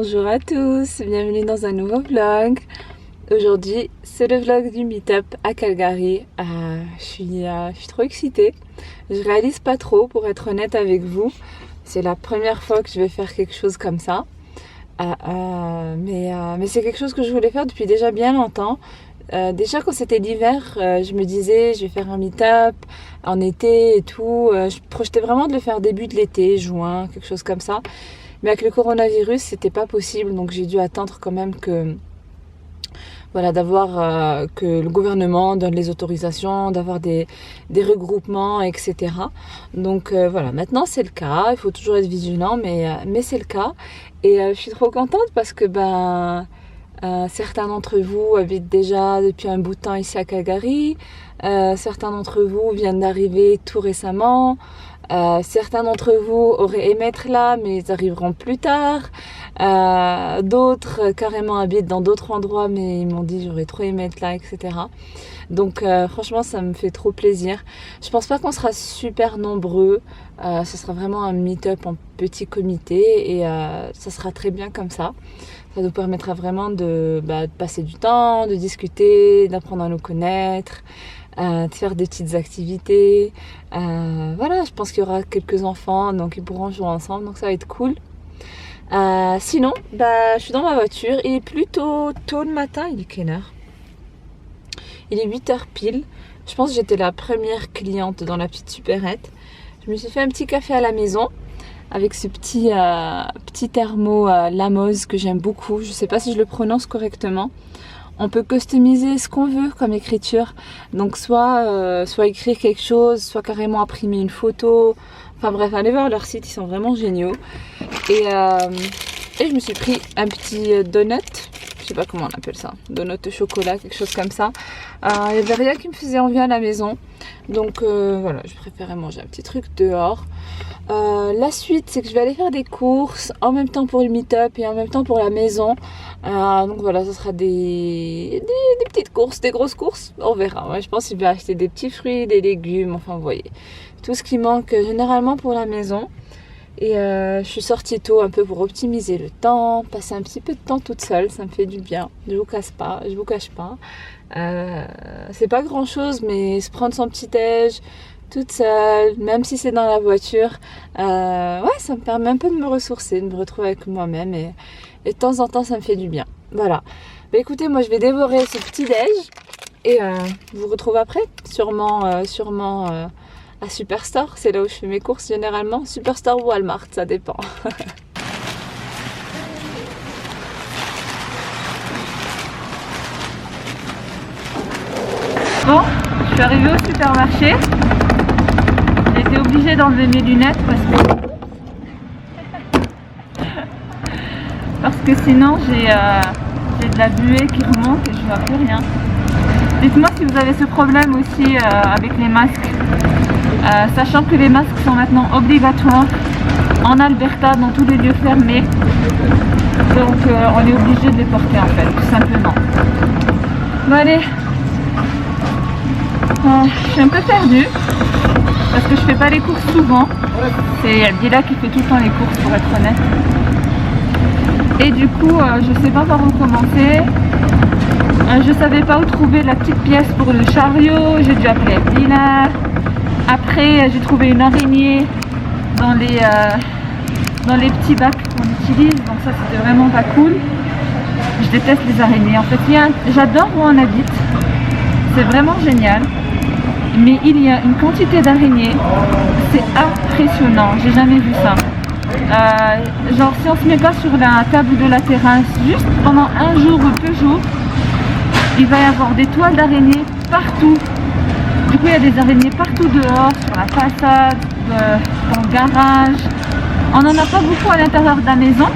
Bonjour à tous, bienvenue dans un nouveau vlog. Aujourd'hui c'est le vlog du meet-up à Calgary. Je suis trop excitée. Je réalise pas trop pour être honnête avec vous. C'est la première fois que je vais faire quelque chose comme ça. Mais c'est quelque chose que je voulais faire depuis déjà bien longtemps. Déjà quand c'était l'hiver, je me disais je vais faire un meet-up en été et tout. Je projetais vraiment de le faire début de l'été, juin, quelque chose comme ça. Mais avec le coronavirus, c'était pas possible, donc j'ai dû attendre quand même que le gouvernement donne les autorisations, d'avoir des regroupements, etc. Donc voilà, maintenant c'est le cas. Il faut toujours être vigilant, mais c'est le cas. Et je suis trop contente parce que certains d'entre vous habitent déjà depuis un bout de temps ici à Calgary. Certains d'entre vous viennent d'arriver tout récemment. Certains d'entre vous auraient aimé être là, mais ils arriveront plus tard. D'autres carrément habitent dans d'autres endroits, mais ils m'ont dit j'aurais trop aimé être là, etc. Donc franchement, ça me fait trop plaisir. Je pense pas qu'on sera super nombreux. Ce sera vraiment un meet-up en petit comité et ça sera très bien comme ça. Ça nous permettra vraiment de passer du temps, de discuter, d'apprendre à nous connaître, de faire des petites activités. Voilà, je pense qu'il y aura quelques enfants, donc ils pourront jouer ensemble, donc ça va être cool. Sinon, je suis dans ma voiture, il est plutôt tôt le matin, il est quelle heure? Il est 8h pile. Je pense que j'étais la première cliente dans la petite supérette. Je me suis fait un petit café à la maison avec ce petit thermo Lamos que j'aime beaucoup. Je sais pas si je le prononce correctement. On peut customiser ce qu'on veut comme écriture. Donc soit écrire quelque chose, soit carrément imprimer une photo. Enfin bref, allez voir leur site, ils sont vraiment géniaux. Et je me suis pris un petit donut. Je sais pas comment on appelle ça. Donut au chocolat, quelque chose comme ça. Il n'y avait rien qui me faisait envie à la maison. Donc voilà, je préférais manger un petit truc dehors. La suite, c'est que je vais aller faire des courses en même temps pour le meet-up et en même temps pour la maison. Donc voilà, ce sera des petites courses, des grosses courses, on verra. Ouais, je pense qu'il va acheter des petits fruits, des légumes, enfin vous voyez. Tout ce qui manque généralement pour la maison. Et je suis sortie tôt un peu pour optimiser le temps, passer un petit peu de temps toute seule, ça me fait du bien. Je vous cache pas. C'est pas grand chose, mais se prendre son petit déj toute seule, même si c'est dans la voiture, ouais, ça me permet un peu de me ressourcer, de me retrouver avec moi-même et de temps en temps ça me fait du bien. Voilà. Écoutez, moi je vais dévorer ce petit déj et je vous retrouve après, sûrement à Superstore, c'est là où je fais mes courses généralement. Superstore ou Walmart, ça dépend. Bon, je suis arrivée au supermarché. J'ai été obligée d'enlever mes lunettes parce que sinon j'ai de la buée qui remonte et je vois plus rien. Dites-moi si vous avez ce problème aussi avec les masques. Sachant que les masques sont maintenant obligatoires en Alberta dans tous les lieux fermés, donc on est obligé de les porter en fait, tout simplement. Bon allez, je suis un peu perdue parce que je fais pas les courses souvent. C'est Abdillah qui fait tout le temps les courses pour être honnête. Et du coup je sais pas par où commencer. Je savais pas où trouver la petite pièce pour le chariot, j'ai dû appeler Abdillah. Après, j'ai trouvé une araignée dans les petits bacs qu'on utilise, donc ça c'était vraiment pas cool. Je déteste les araignées. En fait, j'adore où on habite, c'est vraiment génial, mais il y a une quantité d'araignées, c'est impressionnant, j'ai jamais vu ça. Genre si on se met pas sur la table de la terrasse, juste pendant un jour ou 2 jours, il va y avoir des toiles d'araignées partout. Du coup, il y a des araignées partout dehors, sur la façade, dans le garage. On n'en a pas beaucoup à l'intérieur de la maison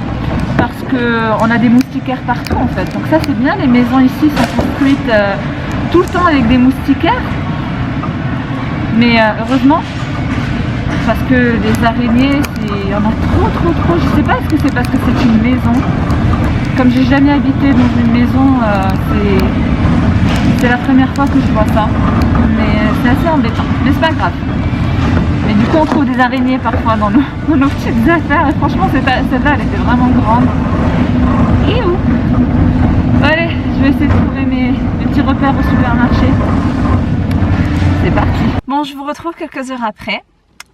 parce qu'on a des moustiquaires partout en fait. Donc ça c'est bien, les maisons ici sont construites tout le temps avec des moustiquaires. Mais heureusement, parce que les araignées, il y en a trop. Je sais pas, est-ce que c'est parce que c'est une maison? Comme j'ai jamais habité dans une maison, c'est la première fois que je vois ça. Mais c'est assez embêtant, mais c'est pas grave. Mais du coup coup, on trouve des araignées parfois dans nos petites affaires. Et franchement, celle-là, elle était vraiment grande. Et où? Allez, je vais essayer de trouver mes petits repères au supermarché. C'est parti. Bon, je vous retrouve quelques heures après.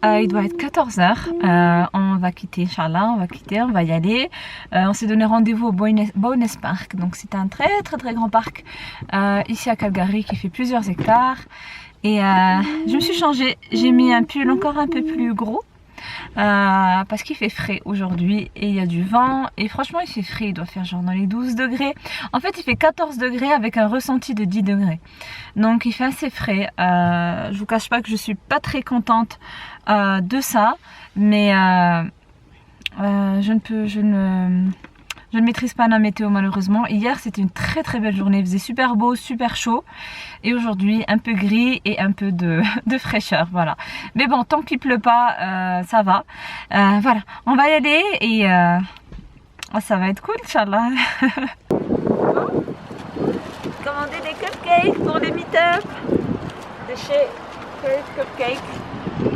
Il doit être 14 h. On va quitter, Inch'Allah, on va y aller. On s'est donné rendez-vous au Bowness Park. Donc c'est un très grand parc ici à Calgary qui fait plusieurs hectares. Et je me suis changée, j'ai mis un pull encore un peu plus gros. Parce qu'il fait frais aujourd'hui et il y a du vent et franchement il fait frais, il doit faire genre dans les 12 degrés. En fait il fait 14 degrés avec un ressenti de 10 degrés. Donc il fait assez frais. Je vous cache pas que je suis pas très contente de ça, mais je ne maîtrise pas la météo malheureusement. Hier c'était une très belle journée, il faisait super beau, super chaud. Et aujourd'hui un peu gris et un peu de fraîcheur, voilà. Mais bon, tant qu'il pleut pas, ça va. Voilà, on va y aller et ça va être cool, Inch'Allah. Commander des cupcakes pour les meet-up de chez Curry's Cupcake.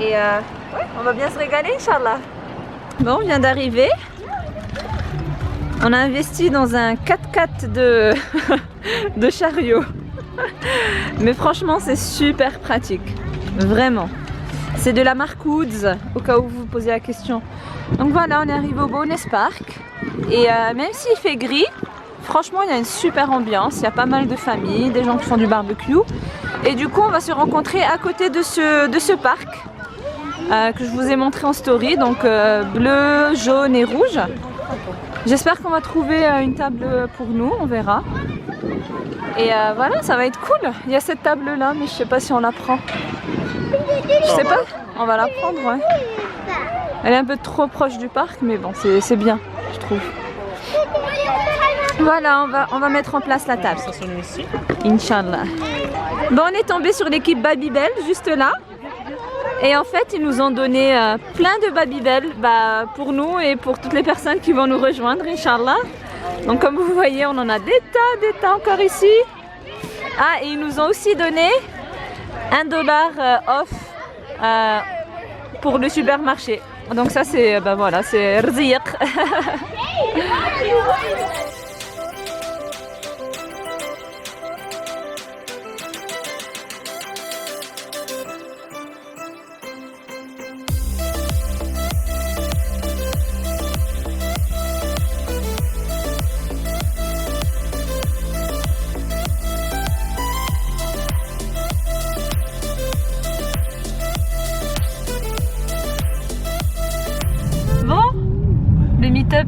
Et ouais, on va bien se régaler, Inch'Allah. Bon, on vient d'arriver. On a investi dans un 4x4 de chariot. Mais franchement, c'est super pratique. Vraiment. C'est de la marque Woods, au cas où vous vous posez la question. Donc voilà, on est arrivé au Bowness Park. Et même s'il fait gris, franchement, il y a une super ambiance. Il y a pas mal de familles, des gens qui font du barbecue. Et du coup, on va se rencontrer à côté de ce parc que je vous ai montré en story. Donc bleu, jaune et rouge. J'espère qu'on va trouver une table pour nous, on verra. Et voilà, ça va être cool. Il y a cette table là, mais je sais pas si on la prend. Je sais pas, on va la prendre, ouais. Elle est un peu trop proche du parc, mais bon, c'est bien, je trouve. Voilà, on va mettre en place la table. Inch'Allah. Bon, on est tombé sur l'équipe Babybel, juste là. Et en fait, ils nous ont donné plein de Babybel pour nous et pour toutes les personnes qui vont nous rejoindre, Inch'Allah. Donc comme vous voyez, on en a des tas encore ici. Ah, et ils nous ont aussi donné $1 off pour le supermarché. Donc ça c'est, voilà, c'est rziq.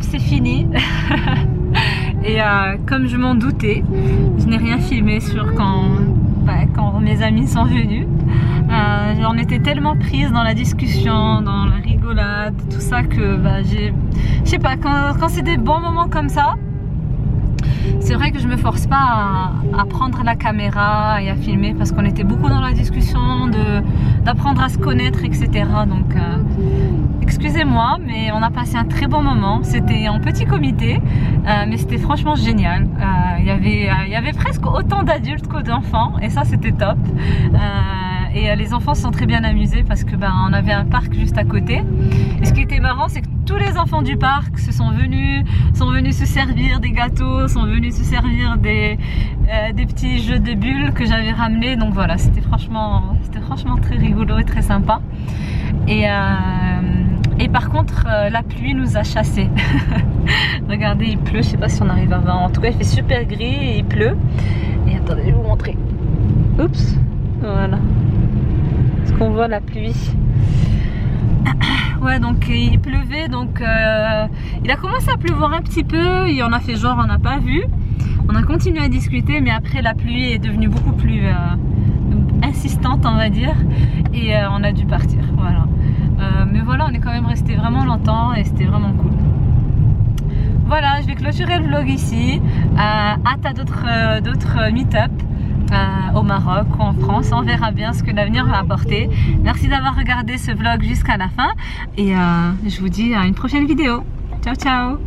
C'est fini. Et comme je m'en doutais, je n'ai rien filmé sur quand mes amis sont venus. J'en étais tellement prise dans la discussion, dans la rigolade, tout ça que je sais pas, quand c'est des bons moments comme ça, c'est vrai que je me force pas à prendre la caméra et à filmer parce qu'on était beaucoup dans la discussion, d'apprendre à se connaître, etc. Donc excusez-moi, mais on a passé un très bon moment. C'était en petit comité, mais c'était franchement génial. Il y avait presque autant d'adultes que d'enfants et ça c'était top. Et les enfants se sont très bien amusés parce que on avait un parc juste à côté. Et ce qui était marrant, c'est que tous les enfants du parc sont venus se servir des gâteaux, sont venus se servir des petits jeux de bulles que j'avais ramenés. Donc voilà, c'était franchement très rigolo et très sympa. Et par contre, la pluie nous a chassés. Regardez, il pleut, je sais pas si on arrive à 20. En tout cas, il fait super gris et il pleut. Et attendez, je vais vous montrer. Oups, voilà. Est-ce qu'on voit la pluie? Ouais, donc il pleuvait, donc il a commencé à pleuvoir un petit peu et on a fait genre on n'a pas vu. On a continué à discuter, mais après la pluie est devenue beaucoup plus insistante, on va dire, et on a dû partir, voilà. Mais voilà, on est quand même resté vraiment longtemps et c'était vraiment cool. Voilà, je vais clôturer le vlog ici. Hâte à d'autres meet-up au Maroc ou en France. On verra bien ce que l'avenir va apporter. Merci d'avoir regardé ce vlog jusqu'à la fin et je vous dis à une prochaine vidéo. Ciao ciao.